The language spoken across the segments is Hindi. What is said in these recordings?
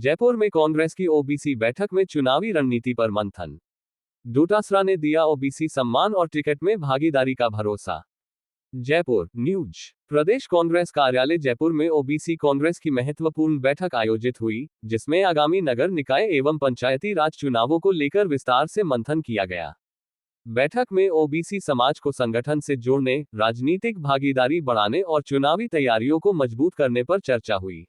जयपुर में कांग्रेस की ओबीसी बैठक में चुनावी रणनीति पर मंथन। डोटासरा ने दिया ओबीसी सम्मान और टिकट में भागीदारी का भरोसा। जयपुर न्यूज। प्रदेश कांग्रेस कार्यालय जयपुर में ओबीसी कांग्रेस की महत्वपूर्ण बैठक आयोजित हुई, जिसमें आगामी नगर निकाय एवं पंचायती राज चुनावों को लेकर विस्तार से मंथन किया गया। बैठक में ओबीसी समाज को संगठन से जोड़ने, राजनीतिक भागीदारी बढ़ाने और चुनावी तैयारियों को मजबूत करने पर चर्चा हुई।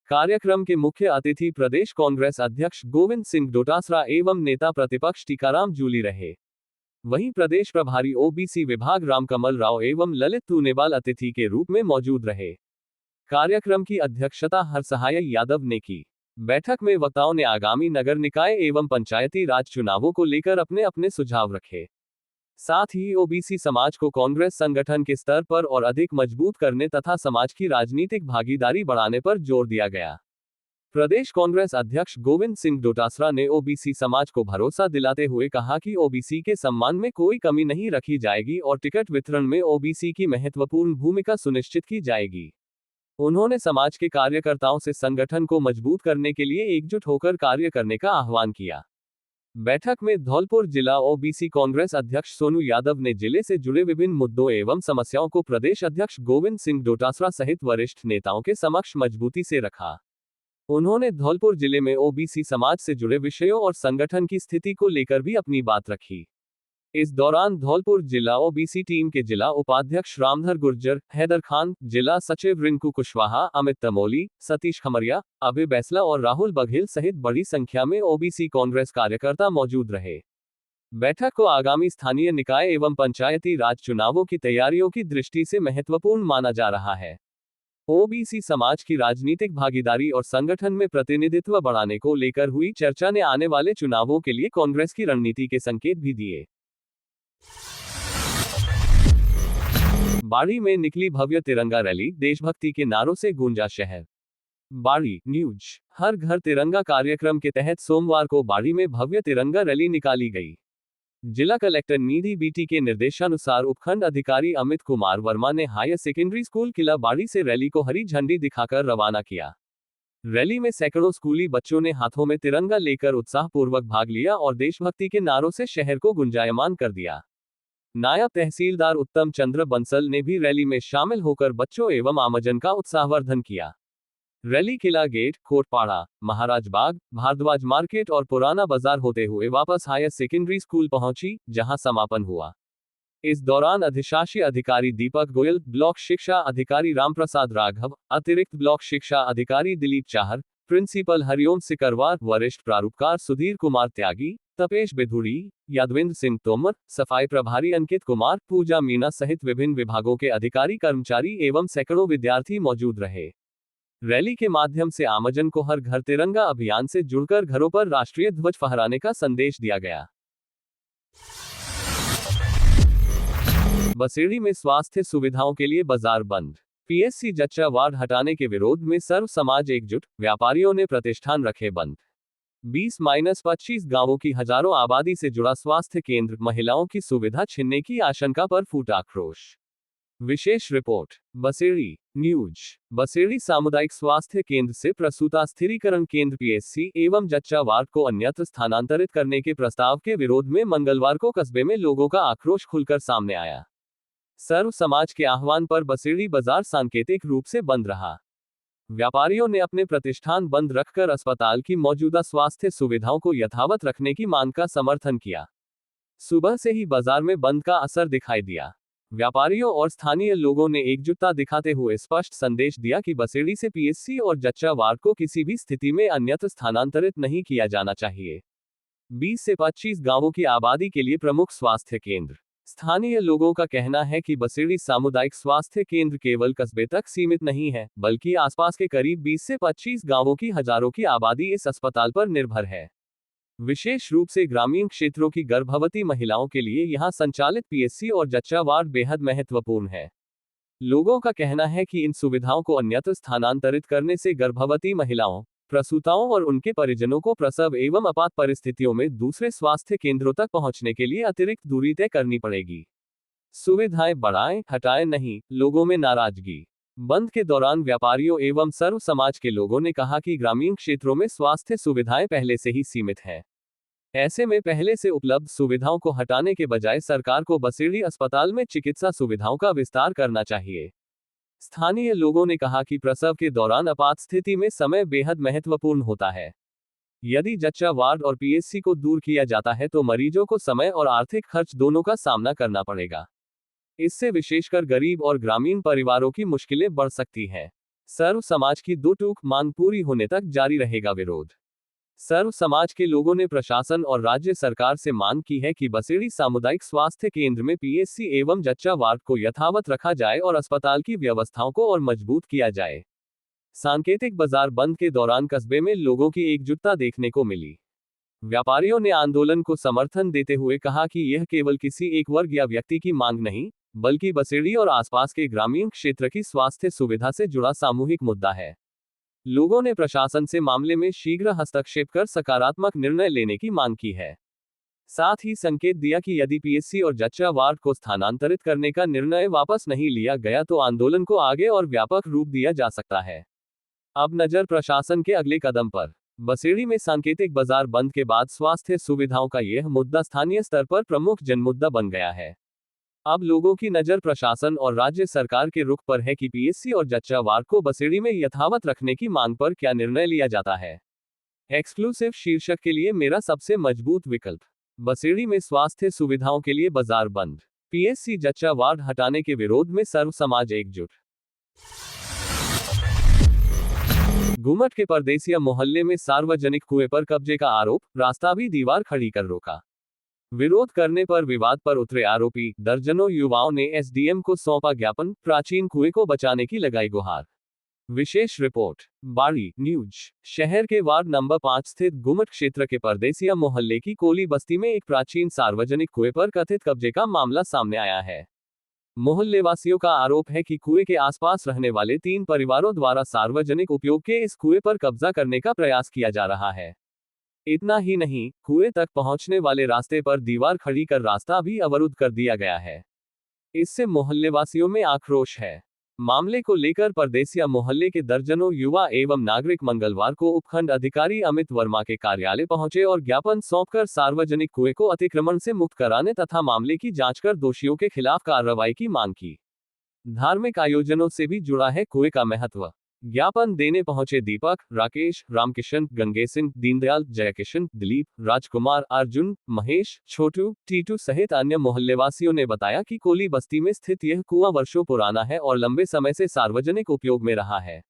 कार्यक्रम के मुख्य अतिथि प्रदेश कांग्रेस अध्यक्ष गोविंद सिंह डोटासरा एवं नेता प्रतिपक्ष टीकाराम जूली रहे। वहीं प्रदेश प्रभारी ओबीसी विभाग रामकमल राव एवं ललित तूनेवाल अतिथि के रूप में मौजूद रहे। कार्यक्रम की अध्यक्षता हरसहाय यादव ने की। बैठक में वक्ताओं ने आगामी नगर निकाय एवं पंचायती राज चुनावों को लेकर अपने अपने सुझाव रखे। साथ ही ओबीसी समाज को कांग्रेस संगठन के स्तर पर और अधिक मजबूत करने तथा समाज की राजनीतिक भागीदारी बढ़ाने पर जोर दिया गया। प्रदेश कांग्रेस अध्यक्ष गोविंद सिंह डोटासरा ने ओबीसी समाज को भरोसा दिलाते हुए कहा कि ओबीसी के सम्मान में कोई कमी नहीं रखी जाएगी और टिकट वितरण में ओबीसी की महत्वपूर्ण भूमिका सुनिश्चित की जाएगी। उन्होंने समाज के कार्यकर्ताओं से संगठन को मजबूत करने के लिए एकजुट होकर कार्य करने का आह्वान किया। बैठक में धौलपुर जिला ओबीसी कांग्रेस अध्यक्ष सोनू यादव ने जिले से जुड़े विभिन्न मुद्दों एवं समस्याओं को प्रदेश अध्यक्ष गोविंद सिंह डोटासरा सहित वरिष्ठ नेताओं के समक्ष मजबूती से रखा। उन्होंने धौलपुर जिले में ओबीसी समाज से जुड़े विषयों और संगठन की स्थिति को लेकर भी अपनी बात रखी। इस दौरान धौलपुर जिला ओबीसी टीम के जिला उपाध्यक्ष रामधर गुर्जर, हैदर खान, जिला सचिव रिंकू कुशवाहा, अमित तमोली, सतीश खमरिया, अभय बैसला और राहुल बघेल सहित बड़ी संख्या में ओबीसी कांग्रेस कार्यकर्ता मौजूद रहे। बैठक को आगामी स्थानीय निकाय एवं पंचायती राज चुनावों की तैयारियों की दृष्टि से महत्वपूर्ण माना जा रहा है। ओबीसी समाज की राजनीतिक भागीदारी और संगठन में प्रतिनिधित्व बढ़ाने को लेकर हुई चर्चा ने आने वाले चुनावों के लिए कांग्रेस की रणनीति के संकेत भी दिए। बाड़ी में निकली भव्य तिरंगा रैली, देशभक्ति के नारों से गूंजा शहर। बाड़ी न्यूज। हर घर तिरंगा कार्यक्रम के तहत सोमवार को बाड़ी में भव्य तिरंगा रैली निकाली गई। जिला कलेक्टर निधि बीटी के निर्देशानुसार उपखंड अधिकारी अमित कुमार वर्मा ने हायर सेकेंडरी स्कूल किला बाड़ी से रैली को हरी झंडी दिखाकर रवाना किया। रैली में सैकड़ों स्कूली बच्चों ने हाथों में तिरंगा लेकर उत्साहपूर्वक भाग लिया और देशभक्ति के नारों से शहर को गुंजायमान कर दिया। नायब तहसीलदार उत्तम चंद्र बंसल ने भी रैली में शामिल होकर बच्चों एवं आमजन का उत्साहवर्धन किया। रैली किला गेट, कोटपाड़ा, महाराज बाग, भारद्वाज मार्केट और पुराना बाजार होते हुए वापस हायर सेकेंडरी स्कूल पहुंची, जहां समापन हुआ। इस दौरान अधिशासी अधिकारी दीपक गोयल, ब्लॉक शिक्षा अधिकारी रामप्रसाद राघव, अतिरिक्त ब्लॉक शिक्षा अधिकारी दिलीप चाहर, प्रिंसिपल हरिओम सिकरवार, वरिष्ठ प्रारूपकार सुधीर कुमार त्यागी, तपेश बेधुड़ी, यादविंद्र सिंह तोमर, सफाई प्रभारी अंकित कुमार, पूजा मीना सहित विभिन्न विभागों के अधिकारी कर्मचारी एवं सैकड़ों विद्यार्थी मौजूद रहे। रैली के माध्यम से आमजन को हर घर तिरंगा अभियान से जुड़कर घरों पर राष्ट्रीय ध्वज फहराने का संदेश दिया गया। बसेड़ी में स्वास्थ्य सुविधाओं के लिए बाजार बंद। पीएससी जच्चा वार्ड हटाने के विरोध में सर्व समाज एकजुट, व्यापारियों ने प्रतिष्ठान रखे बंद। 20-25 गांवों की हजारों आबादी से जुड़ा स्वास्थ्य केंद्र, महिलाओं की सुविधा छीनने की आशंका पर फूटा आक्रोश। विशेष रिपोर्ट। बसेड़ी न्यूज। बसेड़ी सामुदायिक स्वास्थ्य केंद्र से प्रसूता स्थिरीकरण केंद्र पीएससी एवं जच्चा वार्ड को अन्यत्र स्थानांतरित करने के प्रस्ताव के विरोध में मंगलवार को कस्बे में लोगों का आक्रोश खुलकर सामने आया। सर्व समाज के आह्वान पर बसेड़ी बाजार सांकेतिक रूप से बंद रहा। व्यापारियों ने अपने प्रतिष्ठान बंद रखकर अस्पताल की मौजूदा स्वास्थ्य सुविधाओं को यथावत रखने की मांग का समर्थन किया। सुबह से ही बाजार में बंद का असर दिखाई दिया। व्यापारियों और स्थानीय लोगों ने एकजुटता दिखाते हुए स्पष्ट संदेश दिया कि बसेड़ी से पीएससी और जच्चा वार्ड को किसी भी स्थिति में अन्यत्र स्थानांतरित नहीं किया जाना चाहिए। 20 से 25 गांवों की आबादी के लिए प्रमुख स्वास्थ्य केंद्र। स्थानीय लोगों का कहना है कि बसेड़ी सामुदायिक स्वास्थ्य केंद्र केवल कस्बे तक सीमित नहीं है, बल्कि आसपास के करीब 20 से 25 गांवों की हजारों की आबादी इस अस्पताल पर निर्भर है। विशेष रूप से ग्रामीण क्षेत्रों की गर्भवती महिलाओं के लिए यहां संचालित पीएससी और जच्चा वार्ड बेहद महत्वपूर्ण है। लोगों का कहना है कि इन सुविधाओं को अन्यत्र स्थानांतरित करने से गर्भवती महिलाओं, प्रसूताओं और उनके परिजनों को प्रसव एवं आपात परिस्थितियों में दूसरे स्वास्थ्य केंद्रों तक पहुंचने के लिए अतिरिक्त दूरी तय करनी पड़ेगी। सुविधाएं बढ़ाएं, हटाएं नहीं, लोगों में नाराजगी। बंद के दौरान व्यापारियों एवं सर्व समाज के लोगों ने कहा कि ग्रामीण क्षेत्रों में स्वास्थ्य सुविधाएं पहले से ही सीमित हैं। ऐसे में पहले से उपलब्ध सुविधाओं को हटाने के बजाय सरकार को बसेड़ी अस्पताल में चिकित्सा सुविधाओं का विस्तार करना चाहिए। स्थानीय लोगों ने कहा कि प्रसव के दौरान आपात स्थिति में समय बेहद महत्वपूर्ण होता है। यदि जच्चा वार्ड और पीएचसी को दूर किया जाता है तो मरीजों को समय और आर्थिक खर्च दोनों का सामना करना पड़ेगा। इससे विशेषकर गरीब और ग्रामीण परिवारों की मुश्किलें बढ़ सकती हैं। सर्व समाज की दो टूक मांग पूरी होने तक जारी रहेगा विरोध। सर्व समाज के लोगों ने प्रशासन और राज्य सरकार से मांग की है कि बसेड़ी सामुदायिक स्वास्थ्य केंद्र में पीएचसी एवं जच्चा वार्ड को यथावत रखा जाए और अस्पताल की व्यवस्थाओं को और मजबूत किया जाए। सांकेतिक बाजार बंद के दौरान कस्बे में लोगों की एकजुटता देखने को मिली। व्यापारियों ने आंदोलन को समर्थन देते हुए कहा कि यह केवल किसी एक वर्ग या व्यक्ति की मांग नहीं, बल्कि बसेड़ी और आसपास के ग्रामीण क्षेत्र की स्वास्थ्य सुविधा से जुड़ा सामूहिक मुद्दा है। लोगों ने प्रशासन से मामले में शीघ्र हस्तक्षेप कर सकारात्मक निर्णय लेने की मांग की है। साथ ही संकेत दिया कि यदि पीएचसी और जच्चा वार्ड को स्थानांतरित करने का निर्णय वापस नहीं लिया गया तो आंदोलन को आगे और व्यापक रूप दिया जा सकता है। अब नजर प्रशासन के अगले कदम पर। बसेड़ी में सांकेतिक बाजार बंद के बाद स्वास्थ्य सुविधाओं का यह मुद्दा स्थानीय स्तर पर प्रमुख जनमुद्दा बन गया है। अब लोगों की नजर प्रशासन और राज्य सरकार के रुख पर है कि पीएचसी और जच्चा वार्ड को बसेड़ी में यथावत रखने की मांग पर क्या निर्णय लिया जाता है। एक्सक्लूसिव शीर्षक के लिए मेरा सबसे मजबूत विकल्प। बसेड़ी में स्वास्थ्य सुविधाओं के लिए बाजार बंद, पीएचसी जच्चा वार्ड हटाने के विरोध में सर्व समाज एकजुट। घुमट के परदेसिया मोहल्ले में सार्वजनिक कुएं पर कब्जे का आरोप, रास्ता भी दीवार खड़ी कर रोका। विरोध करने पर विवाद पर उतरे आरोपी, दर्जनों युवाओं ने एसडीएम को सौंपा ज्ञापन, प्राचीन कुएं को बचाने की लगाई गुहार। विशेष रिपोर्ट, बाड़ी न्यूज। शहर के वार्ड नंबर 5 स्थित घुमट क्षेत्र के परदेसिया मोहल्ले की कोली बस्ती में एक प्राचीन सार्वजनिक कुएं पर कथित कब्जे का मामला सामने आया है। मोहल्लेवासियों का आरोप है कि कुएं के आसपास रहने वाले 3 परिवारों द्वारा सार्वजनिक उपयोग के इस कुएं पर कब्जा करने का प्रयास किया जा रहा है। इतना ही नहीं, कुएं तक पहुंचने वाले रास्ते पर दीवार खड़ी कर रास्ता भी अवरुद्ध कर दिया गया है। इससे मोहल्लेवासियों में आक्रोश है। मामले को लेकर परदेसिया मोहल्ले के दर्जनों युवा एवं नागरिक मंगलवार को उपखंड अधिकारी अमित वर्मा के कार्यालय पहुंचे और ज्ञापन सौंपकर सार्वजनिक कुएं को अतिक्रमण से मुक्त कराने तथा मामले की जांच कर दोषियों के खिलाफ कार्रवाई की मांग की। धार्मिक आयोजनों से भी जुड़ा है कुएं का महत्व। ज्ञापन देने पहुंचे दीपक, राकेश, रामकिशन, गंगेसिंह, दीनदयाल, जयकिशन, दिलीप, राजकुमार, अर्जुन, महेश, छोटू, टीटू सहित अन्य मोहल्लेवासियों ने बताया कि कोली बस्ती में स्थित यह कुआं वर्षों पुराना है और लंबे समय से सार्वजनिक उपयोग में रहा है।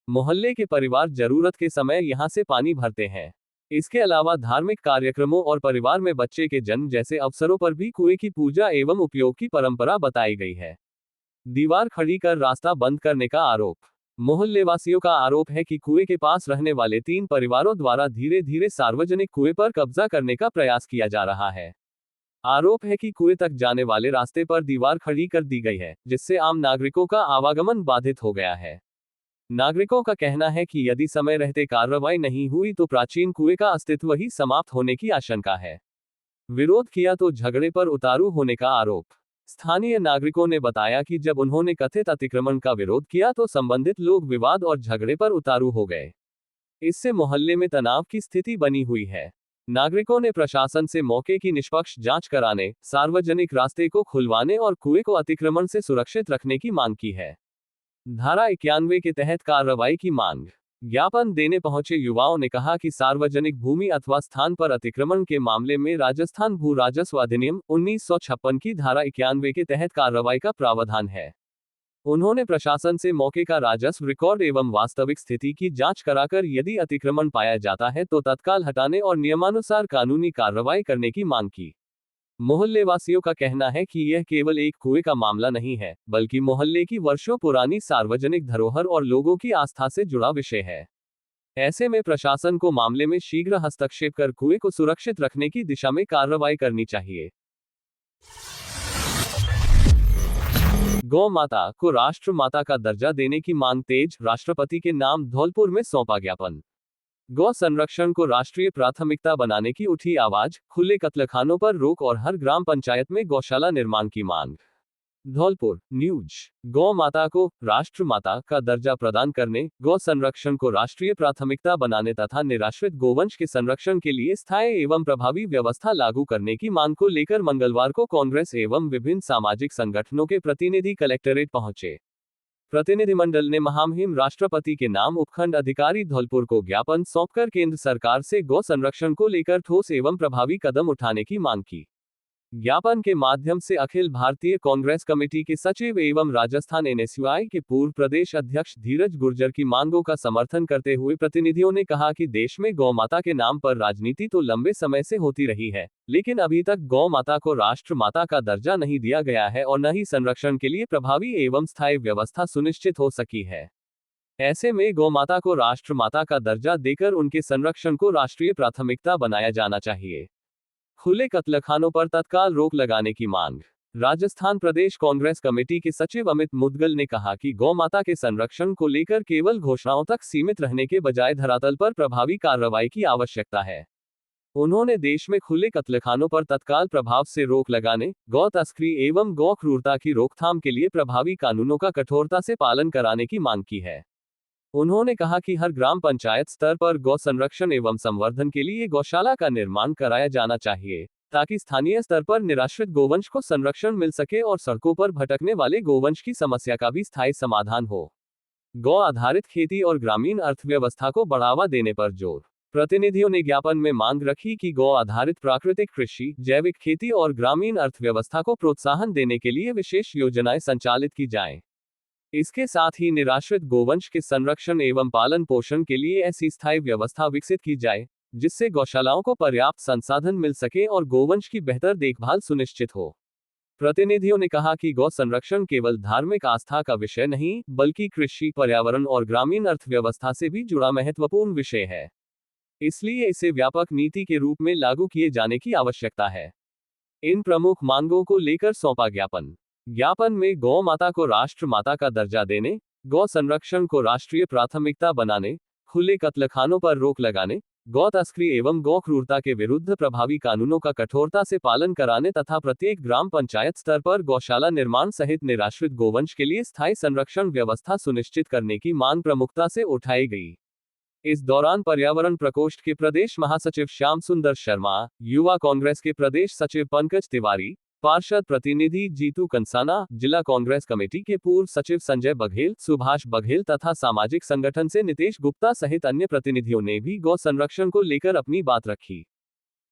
मोहल्ले के परिवार जरूरत के समय यहां से पानी भरते हैं। इसके अलावा धार्मिक कार्यक्रमों और परिवार में बच्चे के जन्म जैसे अवसरों पर भी कुएं की पूजा एवं उपयोग की परंपरा बताई गई है। दीवार खड़ी कर रास्ता बंद करने का आरोप। मोहल्लेवासियों का आरोप है कि कुएं के पास रहने वाले 3 परिवारों द्वारा धीरे धीरे सार्वजनिक कुएं पर कब्जा करने का प्रयास किया जा रहा है। आरोप है कि कुएं तक जाने वाले रास्ते पर दीवार खड़ी कर दी गई है, जिससे आम नागरिकों का आवागमन बाधित हो गया है। नागरिकों का कहना है कि यदि समय रहते कार्रवाई नहीं हुई तो प्राचीन कुएं का अस्तित्व ही समाप्त होने की आशंका है। विरोध किया तो झगड़े पर उतारू होने का आरोप। स्थानीय नागरिकों ने बताया कि जब उन्होंने कथित अतिक्रमण का विरोध किया तो संबंधित लोग विवाद और झगड़े पर उतारू हो गए। इससे मोहल्ले में तनाव की स्थिति बनी हुई है। नागरिकों ने प्रशासन से मौके की निष्पक्ष जांच कराने, सार्वजनिक रास्ते को खुलवाने और कुएं को अतिक्रमण से सुरक्षित रखने की मांग की है। धारा 91 के तहत कार्रवाई की मांग। ज्ञापन देने पहुंचे युवाओं ने कहा कि सार्वजनिक भूमि अथवा स्थान पर अतिक्रमण के मामले में राजस्थान भू राजस्व अधिनियम 1956 की धारा 91 के तहत कार्रवाई का प्रावधान है। उन्होंने प्रशासन से मौके का राजस्व रिकॉर्ड एवं वास्तविक स्थिति की जांच कराकर यदि अतिक्रमण पाया जाता है तो तत्काल हटाने और नियमानुसार कानूनी कार्रवाई करने की मांग की। मोहल्लेवासियों का कहना है कि यह केवल एक कुएं का मामला नहीं है, बल्कि मोहल्ले की वर्षों पुरानी सार्वजनिक धरोहर और लोगों की आस्था से जुड़ा विषय है। ऐसे में प्रशासन को मामले में शीघ्र हस्तक्षेप कर कुएं को सुरक्षित रखने की दिशा में कार्रवाई करनी चाहिए। गौ माता को राष्ट्र माता का दर्जा देने की मांग तेज, राष्ट्रपति के नाम धौलपुर में सौंपा ज्ञापन। गौ संरक्षण को राष्ट्रीय प्राथमिकता बनाने की उठी आवाज, खुले कत्लखानों पर रोक और हर ग्राम पंचायत में गौशाला निर्माण की मांग। धौलपुर न्यूज। गौ माता को राष्ट्र माता का दर्जा प्रदान करने, गौ संरक्षण को राष्ट्रीय प्राथमिकता बनाने तथा निराश्रित गोवंश के संरक्षण के लिए स्थायी एवं प्रभावी व्यवस्था लागू करने की मांग को लेकर मंगलवार को कांग्रेस एवं विभिन्न सामाजिक संगठनों के प्रतिनिधि कलेक्टरेट पहुंचे। प्रतिनिधिमंडल ने महामहिम राष्ट्रपति के नाम उपखंड अधिकारी धौलपुर को ज्ञापन सौंपकर केंद्र सरकार से गौ संरक्षण को लेकर ठोस एवं प्रभावी कदम उठाने की मांग की। ज्ञापन के माध्यम से अखिल भारतीय कांग्रेस कमेटी के सचिव एवं राजस्थान एनएसयूआई के पूर्व प्रदेश अध्यक्ष धीरज गुर्जर की मांगों का समर्थन करते हुए प्रतिनिधियों ने कहा कि देश में गौ माता के नाम पर राजनीति तो लंबे समय से होती रही है, लेकिन अभी तक गौ माता को राष्ट्र माता का दर्जा नहीं दिया गया है और न ही संरक्षण के लिए प्रभावी एवं स्थायी व्यवस्था सुनिश्चित हो सकी है। ऐसे में गौ माता को राष्ट्र माता का दर्जा देकर उनके संरक्षण को राष्ट्रीय प्राथमिकता बनाया जाना चाहिए। खुले कत्लखानों पर तत्काल रोक लगाने की मांग। राजस्थान प्रदेश कांग्रेस कमेटी के सचिव अमित मुदगल ने कहा कि गौ माता के संरक्षण को लेकर केवल घोषणाओं तक सीमित रहने के बजाय धरातल पर प्रभावी कार्रवाई की आवश्यकता है। उन्होंने देश में खुले कत्लखानों पर तत्काल प्रभाव से रोक लगाने, गौ तस्करी एवं गौ क्रूरता की रोकथाम के लिए प्रभावी कानूनों का कठोरता से पालन कराने की मांग की है। उन्होंने कहा कि हर ग्राम पंचायत स्तर पर गौ संरक्षण एवं संवर्धन के लिए गौशाला का निर्माण कराया जाना चाहिए, ताकि स्थानीय स्तर पर निराश्रित गोवंश को संरक्षण मिल सके और सड़कों पर भटकने वाले गोवंश की समस्या का भी स्थायी समाधान हो। गौ आधारित खेती और ग्रामीण अर्थव्यवस्था को बढ़ावा देने पर जोर। प्रतिनिधियों ने ज्ञापन में मांग रखी कि गौ आधारित प्राकृतिक कृषि, जैविक खेती और ग्रामीण अर्थव्यवस्था को प्रोत्साहन देने के लिए विशेष योजनाएं संचालित की जाएं। इसके साथ ही निराश्रित गोवंश के संरक्षण एवं पालन पोषण के लिए ऐसी स्थायी व्यवस्था विकसित की जाए, जिससे गौशालाओं को पर्याप्त संसाधन मिल सके और गोवंश की बेहतर देखभाल सुनिश्चित हो। प्रतिनिधियों ने कहा कि गौ संरक्षण केवल धार्मिक आस्था का विषय नहीं, बल्कि कृषि, पर्यावरण और ग्रामीण अर्थव्यवस्था से भी जुड़ा महत्वपूर्ण विषय है। इसलिए इसे व्यापक नीति के रूप में लागू किए जाने की आवश्यकता है। इन प्रमुख मांगों को लेकर सौंपा ज्ञापन। ज्ञापन में गौ माता को राष्ट्र माता का दर्जा देने, गौ संरक्षण को राष्ट्रीय प्राथमिकता बनाने, खुले कत्लखानों पर रोक लगाने, गौ तस्करी एवं गौ क्रूरता के विरुद्ध प्रभावी कानूनों का कठोरता से पालन कराने तथा प्रत्येक ग्राम पंचायत स्तर पर गौशाला निर्माण सहित निराश्रित गोवंश के लिए स्थायी संरक्षण व्यवस्था सुनिश्चित करने की मांग प्रमुखता से उठाई गई। इस दौरान पर्यावरण प्रकोष्ठ के प्रदेश महासचिव श्याम सुंदर शर्मा, युवा कांग्रेस के प्रदेश सचिव पंकज तिवारी, पार्षद प्रतिनिधि जीतू कंसाना, जिला कांग्रेस कमेटी के पूर्व सचिव संजय बघेल, सुभाष बघेल तथा सामाजिक संगठन से नितेश गुप्ता सहित अन्य प्रतिनिधियों ने भी गौ संरक्षण को लेकर अपनी बात रखी।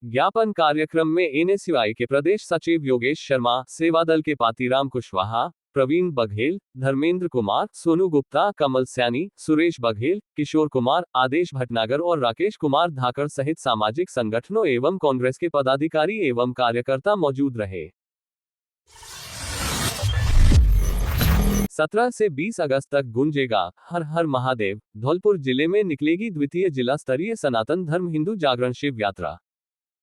ज्ञापन कार्यक्रम में एनएसयूआई के प्रदेश सचिव योगेश शर्मा, सेवादल के पातीराम कुशवाहा, प्रवीण बघेल, धर्मेंद्र कुमार, सोनू गुप्ता, कमल सैनी, सुरेश बघेल, किशोर कुमार, आदेश भटनागर और राकेश कुमार धाकड़ सहित सामाजिक संगठनों एवं कांग्रेस के पदाधिकारी एवं कार्यकर्ता मौजूद रहे। 17 से 20 अगस्त तक गूंजेगा हर हर महादेव। धौलपुर जिले में निकलेगी द्वितीय जिला स्तरीय सनातन धर्म हिंदू जागरण शिव यात्रा।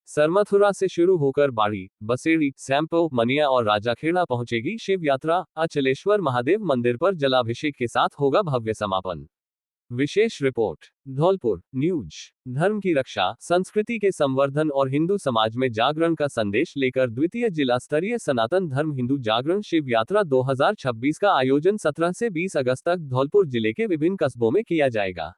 सरमथुरा से शुरू होकर बाड़ी, बसेड़ी, सैंपो, मनिया और राजाखेड़ा पहुंचेगी शिव यात्रा। अचलेश्वर महादेव मंदिर पर जलाभिषेक के साथ होगा भव्य समापन। विशेष रिपोर्ट। धौलपुर न्यूज। धर्म की रक्षा, संस्कृति के संवर्धन और हिंदू समाज में जागरण का संदेश लेकर द्वितीय जिला स्तरीय सनातन धर्म हिंदू जागरण शिव यात्रा 2026 का आयोजन 17 से 20 अगस्त तक धौलपुर जिले के विभिन्न कस्बों में किया जाएगा।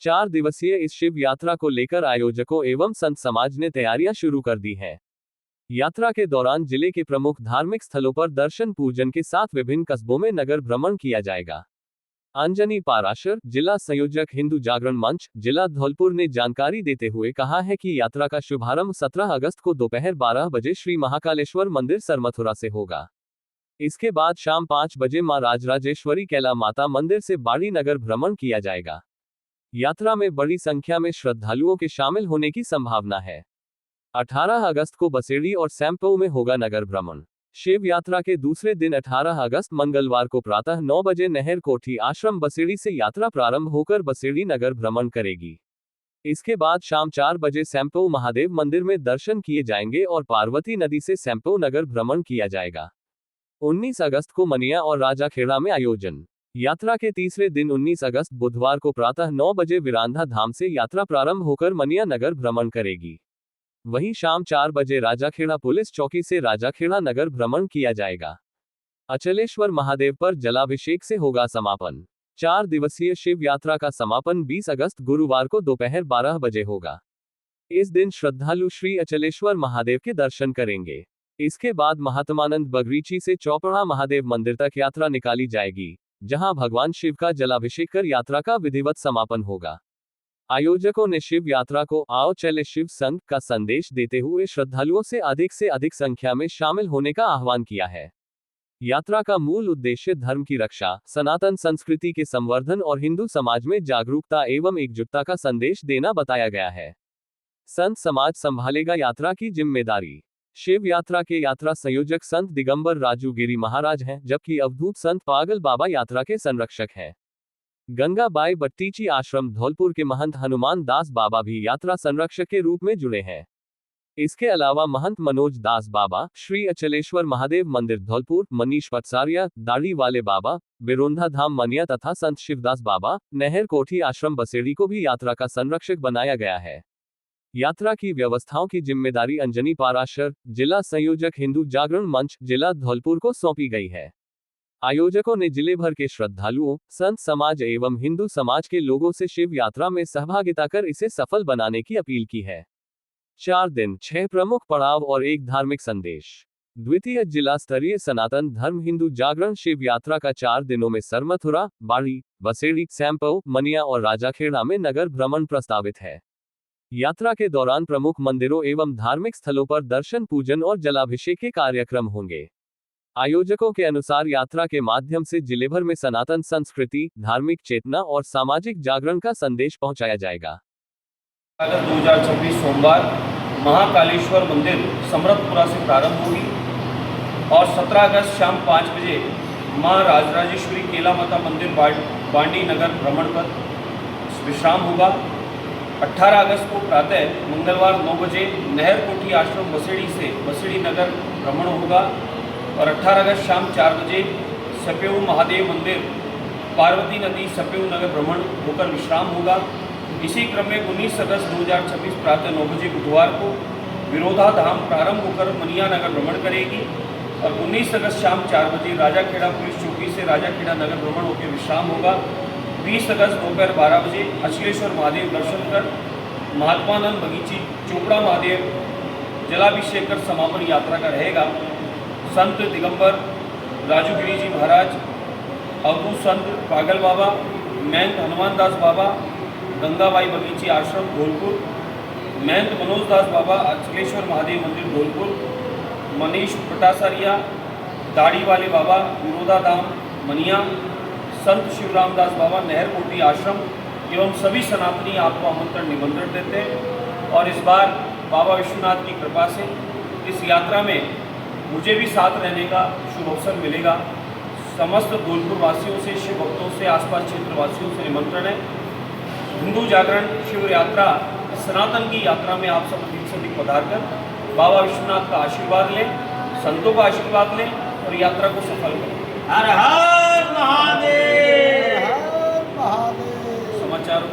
4 दिवसीय इस शिव यात्रा को लेकर आयोजकों एवं संत समाज ने तैयारियां शुरू कर दी हैं। यात्रा के दौरान जिले के प्रमुख धार्मिक स्थलों पर दर्शन पूजन के साथ विभिन्न कस्बों में नगर भ्रमण किया जाएगा। अंजनी पाराशर, जिला संयोजक हिंदू जागरण मंच, जिला धौलपुर ने जानकारी देते हुए कहा है कि यात्रा का शुभारंभ 17 अगस्त को दोपहर 12 बजे श्री महाकालेश्वर मंदिर सरमथुरा से होगा। इसके बाद शाम 5 बजे मां राजराजेश्वरी कैला माता मंदिर से बाड़ी नगर भ्रमण किया जाएगा। यात्रा में बड़ी संख्या में श्रद्धालुओं के शामिल होने की संभावना है। 18 अगस्त को बसेड़ी और सैंपो में होगा नगर भ्रमण। शिव यात्रा के दूसरे दिन 18 अगस्त मंगलवार को प्रातः 9 बजे नहर कोठी आश्रम बसेड़ी से यात्रा प्रारंभ होकर बसेड़ी नगर भ्रमण करेगी। इसके बाद शाम 4 बजे सैंपो महादेव मंदिर में दर्शन किए जाएंगे और पार्वती नदी से सैंपो नगर भ्रमण किया जाएगा। 19 अगस्त को मनिया और राजाखेड़ा में आयोजन। यात्रा के तीसरे दिन 19 अगस्त बुधवार को प्रातः 9 बजे विरांधा धाम से यात्रा प्रारंभ होकर मनिया नगर भ्रमण करेगी। वहीं शाम 4 बजे राजाखेड़ा पुलिस चौकी से राजाखेड़ा नगर भ्रमण किया जाएगा। अचलेश्वर महादेव पर जलाभिषेक से होगा समापन। 4 दिवसीय शिव यात्रा का समापन 20 अगस्त गुरुवार को दोपहर 12 बजे होगा। इस दिन श्रद्धालु श्री अचलेश्वर महादेव के दर्शन करेंगे। इसके बाद महात्मानंद बगरीची से चौपड़ा महादेव मंदिर तक यात्रा निकाली जाएगी, जहां भगवान शिव का जलाभिषेक कर यात्रा का विधिवत समापन होगा। आयोजकों ने शिव यात्रा को आओ चले शिव संग का संदेश देते हुए श्रद्धालुओं से अधिक संख्या में शामिल होने का आह्वान किया है। यात्रा का मूल उद्देश्य धर्म की रक्षा, सनातन संस्कृति के संवर्धन और हिंदू समाज में जागरूकता एवं एकजुटता का संदेश देना बताया गया है। संत समाज संभालेगा यात्रा की जिम्मेदारी। शिव यात्रा के यात्रा संयोजक संत दिगंबर राजू गिरी महाराज हैं, जबकि अवधूत संत पागल बाबा यात्रा के संरक्षक हैं। गंगाबाई बट्टीची आश्रम धौलपुर के महंत हनुमान दास बाबा भी यात्रा संरक्षक के रूप में जुड़े हैं। इसके अलावा महंत मनोज दास बाबा, श्री अचलेश्वर महादेव मंदिर धौलपुर, मनीष पटसारिया, दाढ़ी वाले बाबा, बिरोंधा धाम मनिया तथा संत शिवदास बाबा, नहर कोठी आश्रम बसेड़ी को भी यात्रा का संरक्षक बनाया गया है। यात्रा की व्यवस्थाओं की जिम्मेदारी अंजनी पाराशर, जिला संयोजक हिंदू जागरण मंच, जिला धौलपुर को सौंपी गई है। आयोजकों ने जिले भर के श्रद्धालुओं, संत समाज एवं हिंदू समाज के लोगों से शिव यात्रा में सहभागिता कर इसे सफल बनाने की अपील की है। 4 दिन, 6 प्रमुख पड़ाव और एक धार्मिक संदेश। द्वितीय जिला स्तरीय सनातन धर्म हिंदू जागरण शिव यात्रा का 4 दिनों में सरमथुरा, बाड़ी, बसेड़ी, सैंपौ, मनिया और राजाखेड़ा में नगर भ्रमण प्रस्तावित है। यात्रा के दौरान प्रमुख मंदिरों एवं धार्मिक स्थलों पर दर्शन, पूजन और जलाभिषेक के कार्यक्रम होंगे। आयोजकों के अनुसार यात्रा के माध्यम से जिले भर में सनातन संस्कृति, धार्मिक चेतना और सामाजिक जागरण का संदेश पहुंचाया जाएगा। अगस्त 2026 सोमवार महाकालेश्वर मंदिर समरथपुरा से प्रारंभ होगी और 17 अगस्त शाम 5 बजे मां राजराजेश्वरी केला माता मंदिर बांडी नगर भ्रमण पर विश्राम होगा। 18 अगस्त को प्रातः मंगलवार 9 बजे नहर कोठी आश्रम बसेड़ी नगर भ्रमण होगा और 18 अगस्त शाम 4 बजे सपेऊ महादेव मंदिर पार्वती नदी सपेऊ नगर भ्रमण होकर विश्राम होगा। इसी क्रम में 19 अगस्त 2026 प्रातः 9 बजे बुधवार को विरोधा धाम प्रारंभ होकर मनिया नगर भ्रमण करेगी और 19 अगस्त शाम 4 बजे राजाखेड़ा पुलिस चौकी से राजाखेड़ा नगर भ्रमण होकर विश्राम होगा। 20 अगस्त दोपहर 12 बजे अचलेश्वर महादेव दर्शन कर महात्मानंद बगीची चोपड़ा महादेव जलाभिषेक कर समापन यात्रा का रहेगा। संत दिगंबर राजू गिरी जी महाराज, अवधूत संत पागल बाबा, महंत हनुमान दास बाबा, गंगाबाई बगीची आश्रम धौलपुर, महंत मनोज दास बाबा अचलेश्वर महादेव मंदिर धौलपुर, मनीष पटासारिया, दाढ़ी वाले बाबा, विरोधा धाम मनिया, संत शिवरामदास बाबा, नहर कोठी आश्रम एवं सभी सनातनी आपको आमंत्रण निमंत्रण देते हैं। और इस बार बाबा विश्वनाथ की कृपा से इस यात्रा में मुझे भी साथ रहने का शुभ अवसर मिलेगा। समस्त धौलपुर वासियों से, शिव भक्तों से, आसपास क्षेत्र वासियों से निमंत्रण है। हिंदू जागरण शिव यात्रा, सनातन की यात्रा में आप सब अधिक से अधिक पधार कर बाबा विश्वनाथ का आशीर्वाद लें, संतों का आशीर्वाद लें और यात्रा को सफल करें। हर हर महादेव। समाचार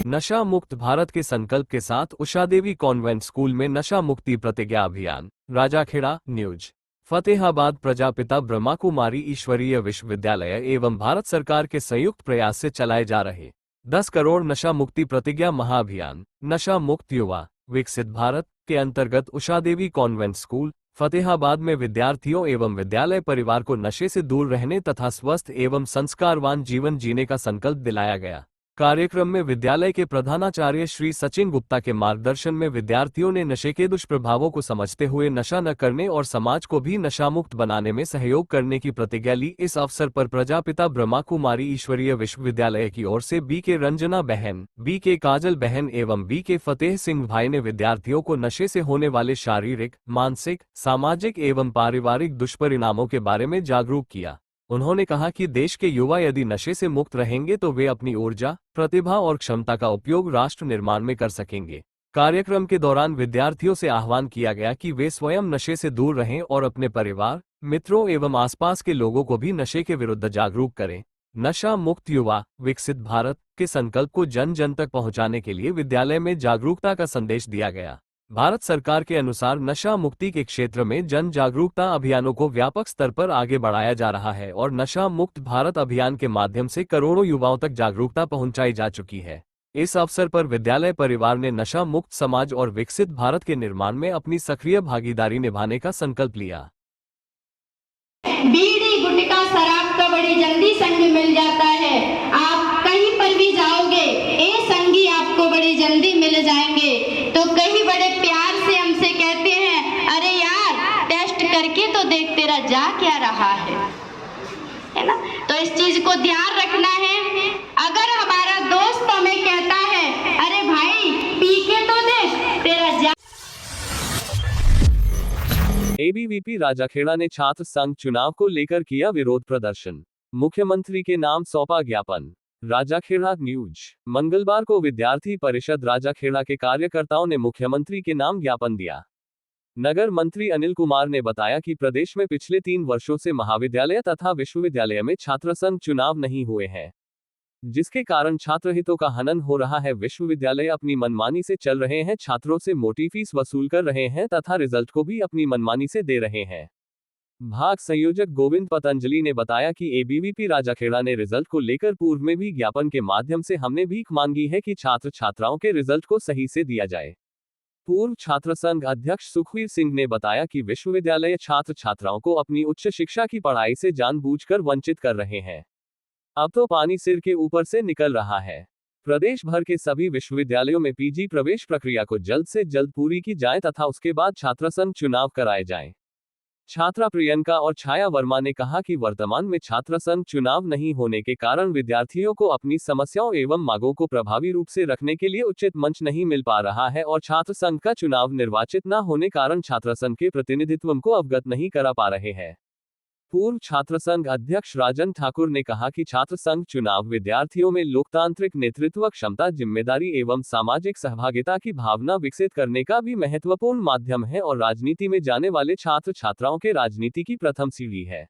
नशा मुक्त भारत के संकल्प के साथ उषा देवी कॉन्वेंट स्कूल में नशा मुक्ति प्रतिज्ञा अभियान। राजाखेड़ा न्यूज। फतेहाबाद प्रजापिता ब्रह्मा कुमारी ईश्वरीय विश्वविद्यालय एवं भारत सरकार के संयुक्त प्रयास से चलाए जा रहे 10 करोड़ नशा मुक्ति प्रतिज्ञा महाअभियान नशा मुक्त युवा विकसित भारत के अंतर्गत उषा देवी कॉन्वेंट स्कूल फतेहाबाद में विद्यार्थियों एवं विद्यालय परिवार को नशे से दूर रहने तथा स्वस्थ एवं संस्कारवान जीवन जीने का संकल्प दिलाया गया। कार्यक्रम में विद्यालय के प्रधानाचार्य श्री सचिन गुप्ता के मार्गदर्शन में विद्यार्थियों ने नशे के दुष्प्रभावों को समझते हुए नशा न करने और समाज को भी नशामुक्त बनाने में सहयोग करने की प्रतिज्ञा ली। इस अवसर पर प्रजापिता ब्रह्मा कुमारी ईश्वरीय विश्वविद्यालय की ओर से बी के रंजना बहन, बी के काजल बहन एवं बी के फतेह सिंह भाई ने विद्यार्थियों को नशे से होने वाले शारीरिक, मानसिक, सामाजिक एवं पारिवारिक दुष्परिणामों के बारे में जागरूक किया। उन्होंने कहा कि देश के युवा यदि नशे से मुक्त रहेंगे तो वे अपनी ऊर्जा, प्रतिभा और क्षमता का उपयोग राष्ट्र निर्माण में कर सकेंगे। कार्यक्रम के दौरान विद्यार्थियों से आह्वान किया गया कि वे स्वयं नशे से दूर रहें और अपने परिवार, मित्रों एवं आसपास के लोगों को भी नशे के विरुद्ध जागरूक करें। नशा मुक्त युवा विकसित भारत के संकल्प को जन जन तक पहुंचाने के लिए विद्यालय में जागरूकता का संदेश दिया गया। भारत सरकार के अनुसार नशा मुक्ति के क्षेत्र में जन जागरूकता अभियानों को व्यापक स्तर पर आगे बढ़ाया जा रहा है और नशा मुक्त भारत अभियान के माध्यम से करोड़ों युवाओं तक जागरूकता पहुंचाई जा चुकी है। इस अवसर पर विद्यालय परिवार ने नशा मुक्त समाज और विकसित भारत के निर्माण में अपनी सक्रिय भागीदारी निभाने का संकल्प लिया। बीड़ी गुटखा शराब का बड़ी जल्दी संग मिल जाता है। आप कहीं पर भी जाओगे, ये संगी आपको बड़ी जल्दी मिल जाएंगे। तो कई बड़े प्यार से हमसे कहते हैं, अरे यार टेस्ट करके तो देख तेरा जा क्या रहा है ना। तो इस चीज को ध्यान रखना है। अगर हमारा दोस्त हमें कहता है, अरे भाई पी के तो देख तेरा जा। एबीवीपी राजाखेड़ा ने छात्र संघ चुनाव को लेकर किया विरोध प्रदर्शन, मुख्यमंत्री के नाम सौंपा ज्ञापन। राजाखेड़ा न्यूज। मंगलवार को विद्यार्थी परिषद राजाखेड़ा के कार्यकर्ताओं ने मुख्यमंत्री के नाम ज्ञापन दिया। नगर मंत्री अनिल कुमार ने बताया कि प्रदेश में पिछले 3 वर्षों से महाविद्यालय तथा विश्वविद्यालय में छात्र संघ चुनाव नहीं हुए हैं, जिसके कारण छात्र हितों का हनन हो रहा है। विश्वविद्यालय अपनी मनमानी से चल रहे हैं, छात्रों से मोटी फीस वसूल कर रहे हैं तथा रिजल्ट को भी अपनी मनमानी से दे रहे हैं। भाग संयोजक गोविंद पतंजलि ने बताया कि एबीवीपी राजाखेड़ा ने रिजल्ट को लेकर पूर्व में भी ज्ञापन के माध्यम से हमने भीख मांगी है कि छात्र छात्राओं के रिजल्ट को सही से दिया जाए। पूर्व छात्र संघ अध्यक्ष सुखवीर सिंह ने बताया कि विश्वविद्यालय छात्र छात्राओं को अपनी उच्च शिक्षा की पढ़ाई से जानबूझकर वंचित कर रहे हैं। अब तो पानी सिर के ऊपर से निकल रहा है। प्रदेश भर के सभी विश्वविद्यालयों में पीजी प्रवेश प्रक्रिया को जल्द से जल्द पूरी की जाए तथा उसके बाद छात्र संघ चुनाव कराए जाएं। छात्रा प्रियंका और छाया वर्मा ने कहा कि वर्तमान में छात्र संघ चुनाव नहीं होने के कारण विद्यार्थियों को अपनी समस्याओं एवं मांगों को प्रभावी रूप से रखने के लिए उचित मंच नहीं मिल पा रहा है और छात्र संघ का चुनाव निर्वाचित न होने कारण छात्र संघ के प्रतिनिधित्व को अवगत नहीं करा पा रहे हैं। पूर्व छात्र संघ अध्यक्ष राजन ठाकुर ने कहा कि छात्र संघ चुनाव विद्यार्थियों में लोकतांत्रिक नेतृत्व क्षमता, जिम्मेदारी एवं सामाजिक सहभागिता की भावना विकसित करने का भी महत्वपूर्ण माध्यम है और राजनीति में जाने वाले छात्र छात्राओं के राजनीति की प्रथम सीढ़ी है।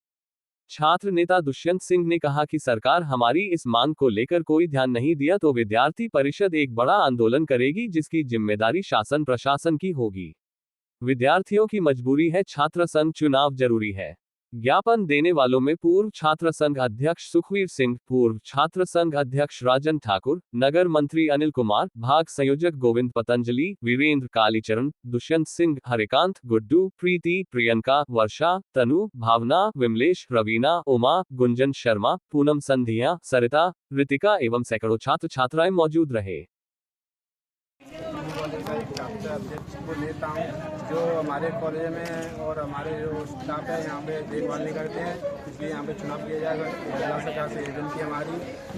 छात्र नेता दुष्यंत सिंह ने कहा कि सरकार हमारी इस मांग को लेकर कोई ध्यान नहीं दिया तो विद्यार्थी परिषद एक बड़ा आंदोलन करेगी, जिसकी जिम्मेदारी शासन प्रशासन की होगी। विद्यार्थियों की मजबूरी है, छात्र संघ चुनाव जरूरी है। ज्ञापन देने वालों में पूर्व छात्र संघ अध्यक्ष सुखवीर सिंह, पूर्व छात्र संघ अध्यक्ष राजन ठाकुर, नगर मंत्री अनिल कुमार, भाग संयोजक गोविंद पतंजलि, वीरेंद्र, कालीचरण, दुष्यंत सिंह, हरिकांत, गुड्डू, प्रीति, प्रियंका, वर्षा, तनु, भावना, विमलेश, रवीना, उमा, गुंजन शर्मा, पूनम संधिया, सरिता, ऋतिका एवं सैकड़ों छात्र छात्राएं मौजूद रहे। अध्यक्ष को लेता हूँ जो हमारे कॉलेज में और हमारे जो स्टाफ है यहाँ पे देखभाल नहीं करते हैं, इसलिए यहाँ पे चुनाव किया जाएगा। जिला सरकार से विनती हमारी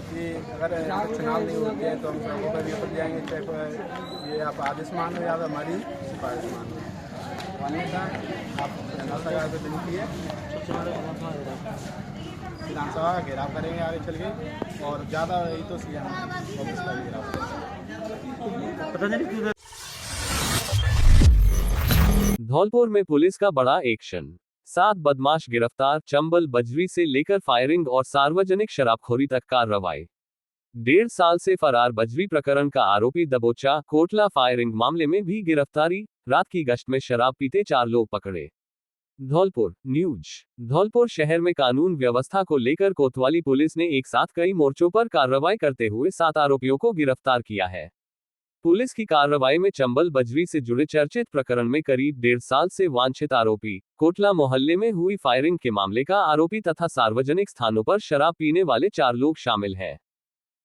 कि अगर चुनाव नहीं होते हैं तो हम सड़कों पर भी उतर जाएंगे, चाहे ये आप आदेश मानो या हमारी सिफारिश मानो। अन्यथा आप जिला सरकार से विनती है विधानसभा का घेराव करेंगे आगे चल के, और ज़्यादा रही तो सीएम ऑफिस का भी घेराव करेंगे। धौलपुर में पुलिस का बड़ा एक्शन, 7 बदमाश गिरफ्तार, चंबल बजरी से लेकर फायरिंग और सार्वजनिक शराबखोरी तक कार्रवाई। 1.5 साल से फरार बजरी प्रकरण का आरोपी दबोचा, कोटला फायरिंग मामले में भी गिरफ्तारी, रात की गश्त में शराब पीते 4 लोग पकड़े। धौलपुर न्यूज। धौलपुर शहर में कानून व्यवस्था को लेकर कोतवाली पुलिस ने एक साथ कई मोर्चों पर कार्रवाई करते हुए 7 आरोपियों को गिरफ्तार किया है। पुलिस की कार्रवाई में चंबल बजरी से जुड़े चर्चित प्रकरण में करीब 1.5 साल से वांछित आरोपी, कोटला मोहल्ले में हुई फायरिंग के मामले का आरोपी तथा सार्वजनिक स्थानों पर शराब पीने वाले 4 लोग शामिल हैं।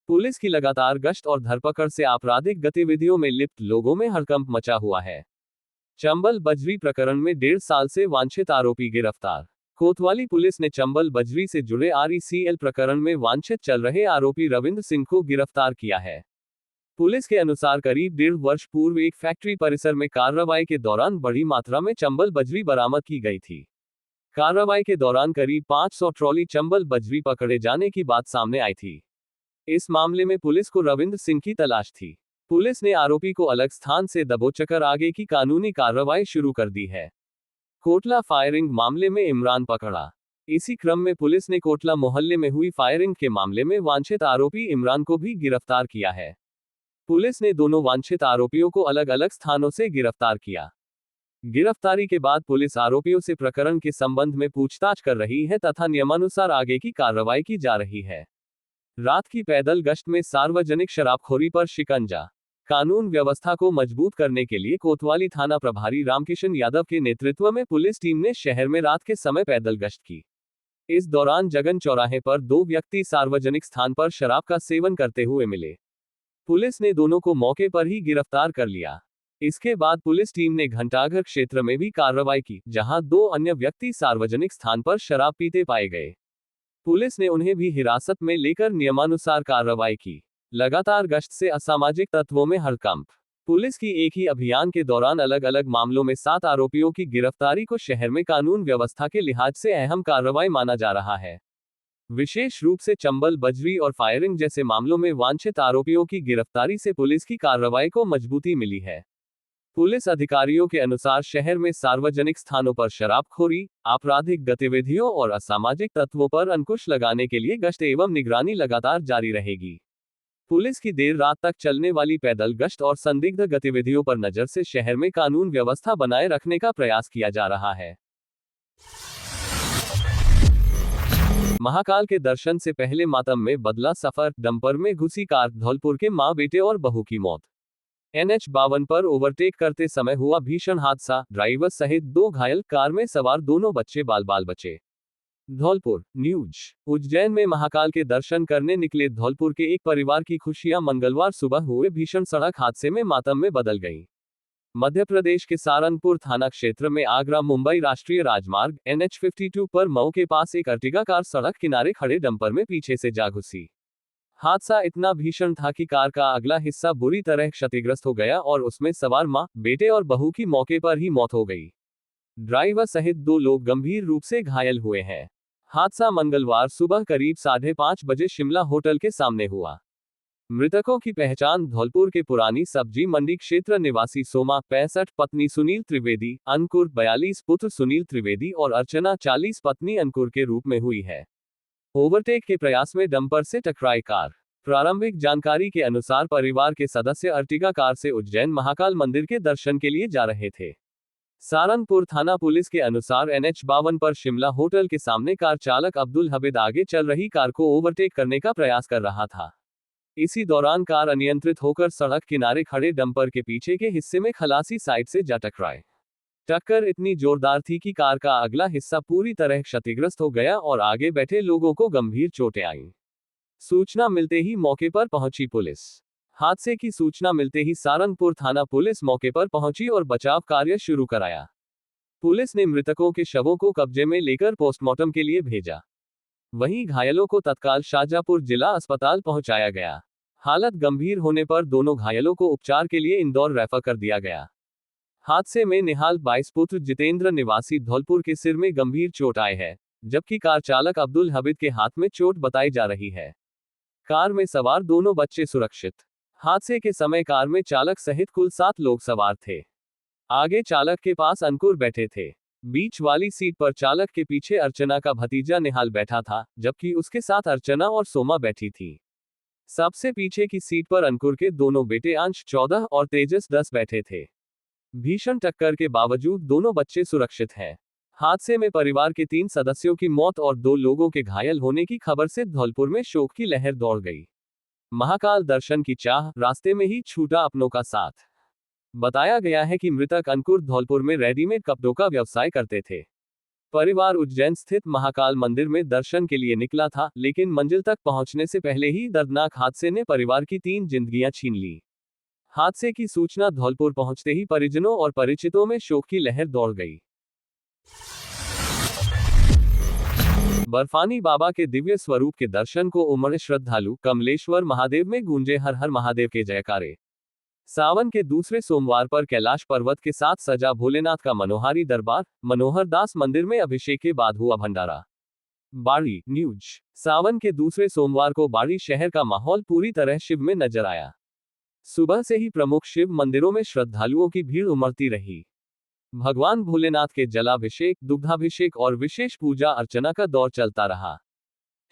पुलिस की लगातार गश्त और धरपकड़ से आपराधिक गतिविधियों में लिप्त लोगों में हड़कंप मचा हुआ है। चंबल बजरी प्रकरण में 1.5 साल से वांछित आरोपी गिरफ्तार। कोतवाली पुलिस ने चंबल बजरी से जुड़े RECL प्रकरण में वांछित चल रहे आरोपी रविंद्र सिंह को गिरफ्तार किया है। पुलिस के अनुसार करीब 1.5 वर्ष पूर्व एक फैक्ट्री परिसर में कार्रवाई के दौरान बड़ी मात्रा में चंबल बजरी बरामद की गई थी। कार्रवाई के दौरान करीब 500 ट्रॉली चंबल बजरी पकड़े जाने की बात सामने आई थी। इस मामले में पुलिस को रविंद्र सिंह की तलाश थी। पुलिस ने आरोपी को अलग स्थान से दबोचकर आगे की कानूनी कार्रवाई शुरू कर दी है। कोटला फायरिंग मामले में इमरान पकड़ा। इसी क्रम में पुलिस ने कोटला मोहल्ले में हुई फायरिंग के मामले में वांछित आरोपी इमरान को भी गिरफ्तार किया है। पुलिस ने दोनों वांछित आरोपियों को अलग अलग स्थानों से गिरफ्तार किया। गिरफ्तारी के बाद पुलिस आरोपियों से प्रकरण के संबंध में पूछताछ कर रही है तथा नियमानुसार आगे की कार्रवाई की जा रही है। रात की पैदल गश्त में सार्वजनिक शराबखोरी पर शिकंजा। कानून व्यवस्था को मजबूत करने के लिए कोतवाली थाना प्रभारी रामकिशन यादव के नेतृत्व में पुलिस टीम ने शहर में रात के समय पैदल गश्त की। इस दौरान जगन चौराहे पर 2 व्यक्ति सार्वजनिक स्थान पर शराब का सेवन करते हुए मिले। पुलिस ने दोनों को मौके पर ही गिरफ्तार कर लिया। इसके बाद पुलिस टीम ने घंटाघर क्षेत्र में भी कार्रवाई की, जहां 2 अन्य व्यक्ति सार्वजनिक स्थान पर शराब पीते पाए गए। पुलिस ने उन्हें भी हिरासत में लेकर नियमानुसार कार्रवाई की। लगातार गश्त से असामाजिक तत्वों में हड़कंप। पुलिस की एक ही अभियान के दौरान अलग अलग मामलों में 7 आरोपियों की गिरफ्तारी को शहर में कानून व्यवस्था के लिहाज से अहम कार्रवाई माना जा रहा है। विशेष रूप से चंबल, बजरी और फायरिंग जैसे मामलों में वांछित आरोपियों की गिरफ्तारी से पुलिस की कार्रवाई को मजबूती मिली है। पुलिस अधिकारियों के अनुसार शहर में सार्वजनिक स्थानों पर शराबखोरी, आपराधिक गतिविधियों और असामाजिक तत्वों पर अंकुश लगाने के लिए गश्त एवं निगरानी लगातार जारी रहेगी। पुलिस की देर रात तक चलने वाली पैदल गश्त और संदिग्ध गतिविधियों पर नजर से शहर में कानून व्यवस्था बनाए रखने का प्रयास किया जा रहा है। महाकाल के दर्शन से पहले मातम में बदला सफर। डंपर में घुसी कार, धौलपुर के मां, बेटे और बहू की मौत। NH 52 पर ओवरटेक करते समय हुआ भीषण हादसा, ड्राइवर सहित 2 घायल, कार में सवार दोनों बच्चे बाल बचे। धौलपुर न्यूज। उज्जैन में महाकाल के दर्शन करने निकले धौलपुर के एक परिवार की खुशियां मंगलवार सुबह हुए भीषण सड़क हादसे में मातम में बदल गईं। मध्य प्रदेश के सारनपुर थाना क्षेत्र में आगरा मुंबई राष्ट्रीय राजमार्ग NH 52 पर मऊ के पास एक अर्टिगा कार सड़क किनारे खड़े डंपर में पीछे से जा घुसी। हादसा इतना भीषण था कि कार का अगला हिस्सा बुरी तरह क्षतिग्रस्त हो गया और उसमें सवार मां, बेटे और बहू की मौके पर ही मौत हो गई। ड्राइवर सहित 2 लोग गंभीर रूप से घायल हुए हैं। हादसा मंगलवार सुबह करीब 5:30 बजे शिमला होटल के सामने हुआ। मृतकों की पहचान धौलपुर के पुरानी सब्जी मंडी क्षेत्र निवासी सोमा 65 पत्नी सुनील त्रिवेदी, अंकुर 42 पुत्र सुनील त्रिवेदी और अर्चना 40 पत्नी अंकुर के रूप में हुई है। ओवरटेक के प्रयास में डंपर से टकराई कार। प्रारंभिक जानकारी के अनुसार परिवार के सदस्य अर्टिगा कार से उज्जैन महाकाल मंदिर के दर्शन के लिए जा रहे थे। सारनपुर थाना पुलिस के अनुसार NH 52 पर शिमला होटल के सामने कार चालक अब्दुल हबीद आगे चल रही कार को ओवरटेक करने का प्रयास कर रहा था। इसी दौरान कार अनियंत्रित होकर सड़क किनारे खड़े डंपर के पीछे के हिस्से में खलासी साइड से जा टकराए। टक्कर इतनी जोरदार थी कि कार का अगला हिस्सा पूरी तरह क्षतिग्रस्त हो गया और आगे बैठे लोगों को गंभीर चोटें आईं। सूचना मिलते ही मौके पर पहुंची पुलिस। हादसे की सूचना मिलते ही सारनपुर थाना पुलिस मौके पर पहुंची और बचाव कार्य शुरू कराया। पुलिस ने मृतकों के शवों को कब्जे में लेकर पोस्टमार्टम के लिए भेजा। वहीं घायलों को तत्काल शाहजहांपुर जिला अस्पताल पहुंचाया गया। हालत गंभीर होने पर दोनों घायलों को उपचार के लिए इंदौर रेफर कर दिया गया। हादसे में निहाल 22 पुत्र जितेंद्र निवासी धौलपुर के सिर में गंभीर चोट आई है, जबकि कार चालक अब्दुल हबीद के हाथ में चोट बताई जा रही है। कार में सवार दोनों बच्चे सुरक्षित। हादसे के समय कार में चालक सहित कुल 7 लोग सवार थे। आगे चालक के पास अंकुर बैठे थे। बीच वाली सीट पर चालक के पीछे अर्चना का भतीजा निहाल बैठा था, जबकि उसके साथ अर्चना और सोमा बैठी थी। सबसे पीछे की सीट पर अंकुर के दोनों बेटे अंश 14 और तेजस 10 बैठे थे। भीषण टक्कर के बावजूद दोनों बच्चे सुरक्षित हैं। हादसे में परिवार के 3 सदस्यों की मौत और 2 लोगों के घायल होने की खबर से धौलपुर में शोक की लहर दौड़ गई। महाकाल दर्शन की चाह, रास्ते में ही छूटा अपनों का साथ। बताया गया है कि मृतक अंकुर धौलपुर में रेडीमेड कपड़ों का व्यवसाय करते थे। परिवार उज्जैन स्थित महाकाल मंदिर में दर्शन के लिए निकला था, लेकिन मंजिल तक पहुंचने से पहले ही दर्दनाक हादसे ने परिवार की 3 जिंदगियां छीन ली। हादसे की सूचना धौलपुर पहुंचते ही परिजनों और परिचितों में शोक की लहर दौड़ गई। बर्फानी बाबा के दिव्य स्वरूप के दर्शन को उमड़े श्रद्धालु। कमलेश्वर महादेव में गूंजे हर हर महादेव के जयकारे। सावन के दूसरे सोमवार पर कैलाश पर्वत के साथ सजा भोलेनाथ का मनोहारी दरबार। मनोहर दास मंदिर में अभिषेक के बाद हुआ भंडारा। बाड़ी न्यूज। सावन के दूसरे सोमवार को बाड़ी शहर का माहौल पूरी तरह शिव में नजर आया। सुबह से ही प्रमुख शिव मंदिरों में श्रद्धालुओं की भीड़ उमड़ती रही। भगवान भोलेनाथ के जलाभिषेक, दुग्धाभिषेक और विशेष पूजा अर्चना का दौर चलता रहा।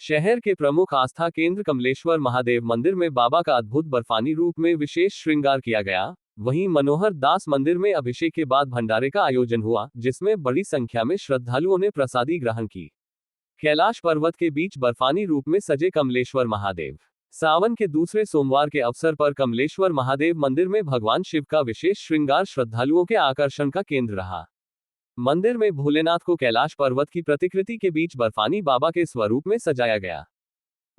शहर के प्रमुख आस्था केंद्र कमलेश्वर महादेव मंदिर में बाबा का अद्भुत बर्फानी रूप में विशेष श्रृंगार किया गया। वहीं मनोहर दास मंदिर में अभिषेक के बाद भंडारे का आयोजन हुआ, जिसमें बड़ी संख्या में श्रद्धालुओं ने प्रसादी ग्रहण की। कैलाश पर्वत के बीच बर्फानी रूप में सजे कमलेश्वर महादेव। सावन के दूसरे सोमवार के अवसर पर कमलेश्वर महादेव मंदिर में भगवान शिव का विशेष श्रृंगार श्रद्धालुओं के आकर्षण का केंद्र रहा। मंदिर में भोलेनाथ को कैलाश पर्वत की प्रतिकृति के बीच बर्फानी बाबा के स्वरूप में सजाया गया।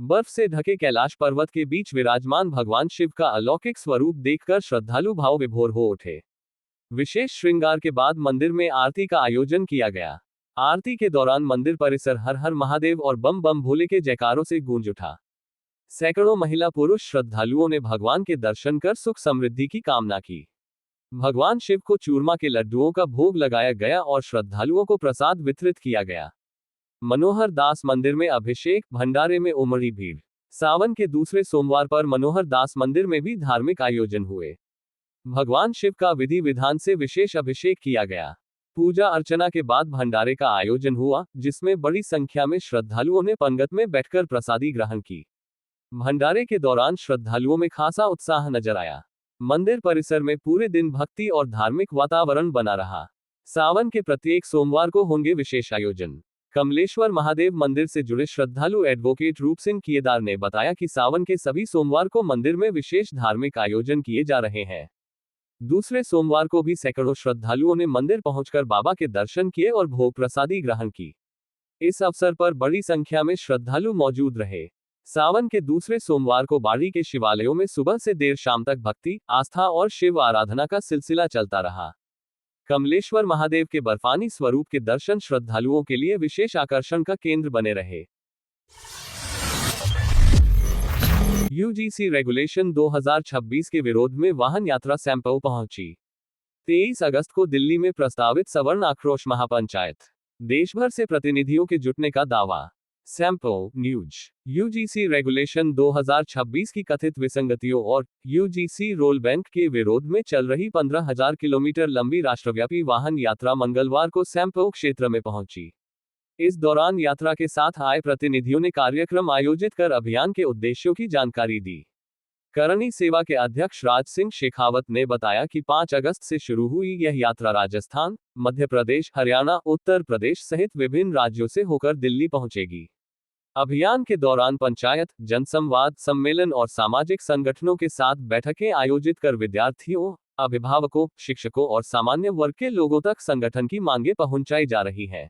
बर्फ से ढके कैलाश पर्वत के बीच विराजमान भगवान शिव का अलौकिक स्वरूप देखकर श्रद्धालु भाव विभोर हो उठे। विशेष श्रृंगार के बाद मंदिर में आरती का आयोजन किया गया। आरती के दौरान मंदिर परिसर हर हर महादेव और बम बम भोले के जयकारों से गूंज उठा। सैकड़ों महिला पुरुष श्रद्धालुओं ने भगवान के दर्शन कर सुख समृद्धि की कामना की। भगवान शिव को चूरमा के लड्डुओं का भोग लगाया गया और श्रद्धालुओं को प्रसाद वितरित किया गया। मनोहर दास मंदिर में अभिषेक भंडारे में उमड़ी भीड़। सावन के दूसरे सोमवार पर मनोहर दास मंदिर में भी धार्मिक आयोजन हुए। भगवान शिव का विधि विधान से विशेष अभिषेक किया गया। पूजा अर्चना के बाद भंडारे का आयोजन हुआ, जिसमें बड़ी संख्या में श्रद्धालुओं ने पंगत में बैठकर प्रसादी ग्रहण की। भंडारे के दौरान श्रद्धालुओं में खासा उत्साह नजर आया। मंदिर परिसर में पूरे दिन भक्ति और धार्मिक वातावरण बना रहा। सावन के प्रत्येक सोमवार को होंगे विशेष आयोजन। कमलेश्वर महादेव मंदिर से जुड़े श्रद्धालु एडवोकेट रूप सिंह किएदार ने बताया कि सावन के सभी सोमवार को मंदिर में विशेष धार्मिक आयोजन किए जा रहे हैं। दूसरे सोमवार को भी सैकड़ों श्रद्धालुओं ने मंदिर पहुंचकर बाबा के दर्शन किए और भोग प्रसादी ग्रहण की। इस अवसर पर बड़ी संख्या में श्रद्धालु मौजूद रहे। सावन के दूसरे सोमवार को बाड़ी के शिवालयों में सुबह से देर शाम तक भक्ति, आस्था और शिव आराधना का सिलसिला चलता रहा। कमलेश्वर महादेव के बर्फानी स्वरूप के दर्शन श्रद्धालुओं के लिए विशेष आकर्षण का केंद्र बने रहे। यूजीसी रेगुलेशन 2026 के विरोध में वाहन यात्रा सैंपो पहुंची। 23 अगस्त को दिल्ली में प्रस्तावित सवर्ण आक्रोश महापंचायत। देश भर से प्रतिनिधियों के जुटने का दावा। सैंपो न्यूज। यूजीसी रेगुलेशन 2026 की कथित विसंगतियों और यूजीसी रोल बैंक के विरोध में चल रही 15,000 किलोमीटर लंबी राष्ट्रव्यापी वाहन यात्रा मंगलवार को सैंपो क्षेत्र में पहुंची। इस दौरान यात्रा के साथ आए प्रतिनिधियों ने कार्यक्रम आयोजित कर अभियान के उद्देश्यों की जानकारी दी। करणी सेवा के अध्यक्ष राज सिंह शेखावत ने बताया कि 5 अगस्त से शुरू हुई यह यात्रा राजस्थान, मध्य प्रदेश, हरियाणा, उत्तर प्रदेश सहित विभिन्न राज्यों से होकर दिल्ली पहुंचेगी। अभियान के दौरान पंचायत, जनसंवाद, सम्मेलन और सामाजिक संगठनों के साथ बैठकें आयोजित कर विद्यार्थियों, अभिभावकों, शिक्षकों और सामान्य वर्ग के लोगों तक संगठन की मांगें पहुंचाई जा रही हैं।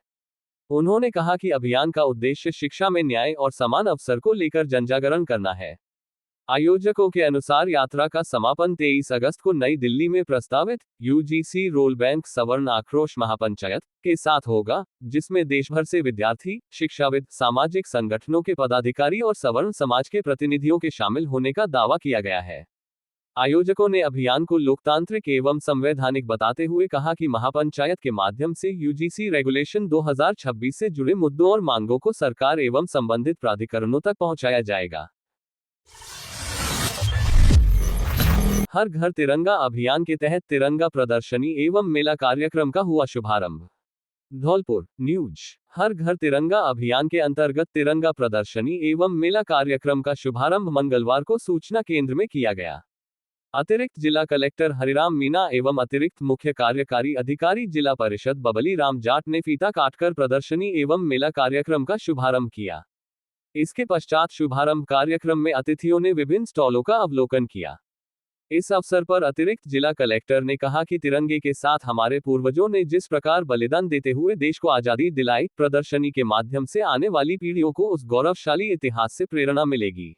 उन्होंने कहा कि अभियान का उद्देश्य शिक्षा में न्याय और समान अवसर को लेकर जनजागरण करना है। आयोजकों के अनुसार यात्रा का समापन 23 अगस्त को नई दिल्ली में प्रस्तावित यूजीसी रोल बैंक सवर्ण आक्रोश महापंचायत के साथ होगा, जिसमें देश भर से विद्यार्थी, शिक्षाविद, सामाजिक संगठनों के पदाधिकारी और सवर्ण समाज के प्रतिनिधियों के शामिल होने का दावा किया गया है। आयोजकों ने अभियान को लोकतांत्रिक एवं संवैधानिक बताते हुए कहा कि महापंचायत के माध्यम से यूजीसी रेगुलेशन 2026 से जुड़े मुद्दों और मांगों को सरकार एवं संबंधित प्राधिकरणों तक पहुंचाया जाएगा। हर घर तिरंगा अभियान के तहत तिरंगा प्रदर्शनी एवं मेला कार्यक्रम का हुआ शुभारंभ। धौलपुर न्यूज। हर घर तिरंगा अभियान के अंतर्गत तिरंगा प्रदर्शनी एवं मेला कार्यक्रम का शुभारंभ मंगलवार को सूचना केंद्र में किया गया। अतिरिक्त जिला कलेक्टर हरिराम मीना एवं अतिरिक्त मुख्य कार्यकारी अधिकारी जिला परिषद बबली राम जाट ने फीता काटकर प्रदर्शनी एवं मेला कार्यक्रम का शुभारंभ किया। इसके पश्चात शुभारंभ कार्यक्रम में अतिथियों ने विभिन्न स्टॉलों का अवलोकन किया। इस अवसर पर अतिरिक्त जिला कलेक्टर ने कहा कि तिरंगे के साथ हमारे पूर्वजों ने जिस प्रकार बलिदान देते हुए देश को आजादी दिलाई, प्रदर्शनी के माध्यम से आने वाली पीढ़ियों को उस गौरवशाली इतिहास से प्रेरणा मिलेगी।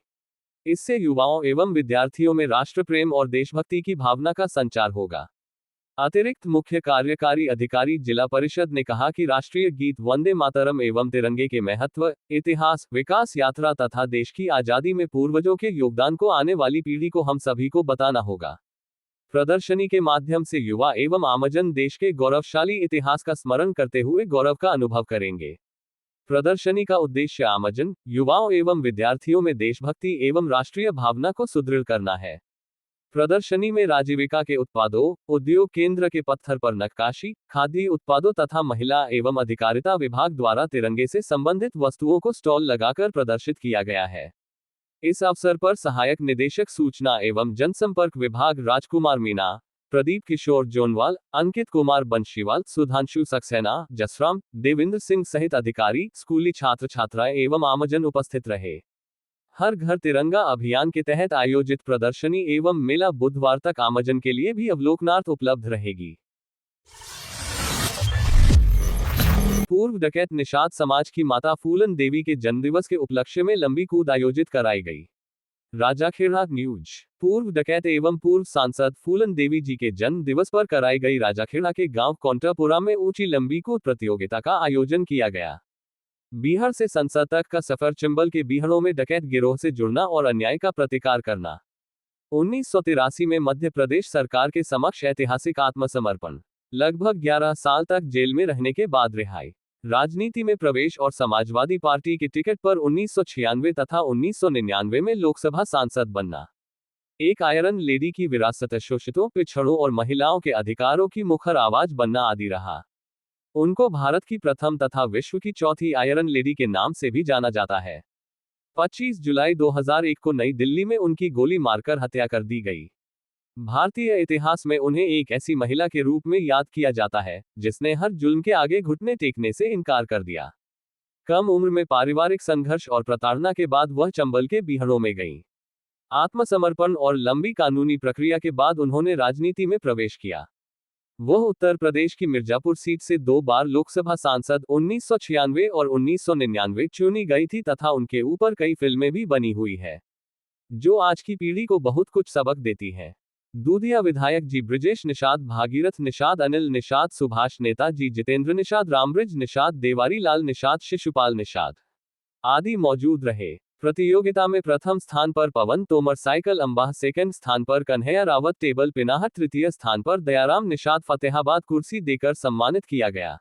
इससे युवाओं एवं विद्यार्थियों में राष्ट्र प्रेम और देशभक्ति की भावना का संचार होगा। अतिरिक्त मुख्य कार्यकारी अधिकारी जिला परिषद ने कहा कि राष्ट्रीय गीत वंदे मातरम एवं तिरंगे के महत्व, इतिहास, विकास यात्रा तथा देश की आजादी में पूर्वजों के योगदान को आने वाली पीढ़ी को हम सभी को बताना होगा। प्रदर्शनी के माध्यम से युवा एवं आमजन देश के गौरवशाली इतिहास का स्मरण करते हुए गौरव का अनुभव करेंगे। प्रदर्शनी का उद्देश्य आमजन, युवाओं एवं विद्यार्थियों में देशभक्ति एवं राष्ट्रीय भावना को सुदृढ़ करना है। प्रदर्शनी में राजीविका के उत्पादों, उद्योग केंद्र के पत्थर पर नक्काशी, खाद्य उत्पादों तथा महिला एवं अधिकारिता विभाग द्वारा तिरंगे से संबंधित वस्तुओं को स्टॉल लगाकर प्रदर्शित किया गया है। इस अवसर पर सहायक निदेशक सूचना एवं जनसंपर्क विभाग राजकुमार मीना, प्रदीप किशोर जोनवाल, अंकित कुमार बंशीवाल, सुधांशु सक्सेना, जसराम, देवेंद्र सिंह सहित अधिकारी, स्कूली छात्र छात्राएं एवं आमजन उपस्थित रहे। हर घर तिरंगा अभियान के तहत आयोजित प्रदर्शनी एवं मेला बुधवार तक आमजन के लिए भी अवलोकनार्थ उपलब्ध रहेगी। पूर्व डकैत निषाद समाज की माता फूलन देवी के जन्मदिवस के उपलक्ष्य में लंबी कूद आयोजित कराई गई। राजाखेड़ा न्यूज। पूर्व डकैत एवं पूर्व सांसद फूलन देवी जी के जन्म दिवस पर कराई गई राजाखेड़ा के गांव कोंटापुरा में ऊंची लंबी कूद प्रतियोगिता का आयोजन किया गया। बिहार से संसद तक का सफर चंबल के बिहारों में डकैत गिरोह से जुड़ना और अन्याय का प्रतिकार करना। 1983 में मध्य प्रदेश सरकार के समक्ष ऐतिहासिक आत्मसमर्पण। लगभग 11 साल तक जेल में रहने के बाद रिहाई। राजनीति में प्रवेश और समाजवादी पार्टी के टिकट पर 1996 तथा 1999 में लोकसभा सांसद बनना। एक आयरन लेडी की विरासत, शोषितों, पिछड़ों और महिलाओं के अधिकारों की मुखर आवाज बनना आदि रहा। उनको भारत की प्रथम तथा विश्व की चौथी आयरन लेडी के नाम से भी जाना जाता है। 25 जुलाई 2001 को नई दिल्ली में उनकी गोली मारकर हत्या कर दी गई। भारतीय इतिहास में उन्हें एक ऐसी महिला के रूप में याद किया जाता है जिसने हर जुल्म के आगे घुटने टेकने से इनकार कर दिया। कम उम्र में पारिवारिक संघर्ष और प्रताड़ना के बाद वह चंबल के बिहारों में गईं। आत्मसमर्पण और लंबी कानूनी प्रक्रिया के बाद उन्होंने राजनीति में प्रवेश किया। वह उत्तर प्रदेश की मिर्जापुर सीट से 2 बार लोकसभा सांसद 1996 और 1999 चुनी गई थी तथा उनके ऊपर कई फिल्में भी बनी हुई है जो आज की पीढ़ी को बहुत कुछ सबक देती हैं। दूधिया विधायक जी ब्रिजेश निषाद, भागीरथ निषाद, अनिल निषाद, सुभाष नेताजी, जितेंद्र निषाद, रामब्रिज निषाद, देवारी लाल निषाद, शिशुपाल निषाद आदि मौजूद रहे। प्रतियोगिता में प्रथम स्थान पर पवन तोमर, साइकिल अंबाह, सेकंड स्थान पर कन्हैया रावत, टेबल पिनाहट, तृतीय स्थान पर दयाराम निषाद, फतेहाबाद कुर्सी देकर सम्मानित किया गया।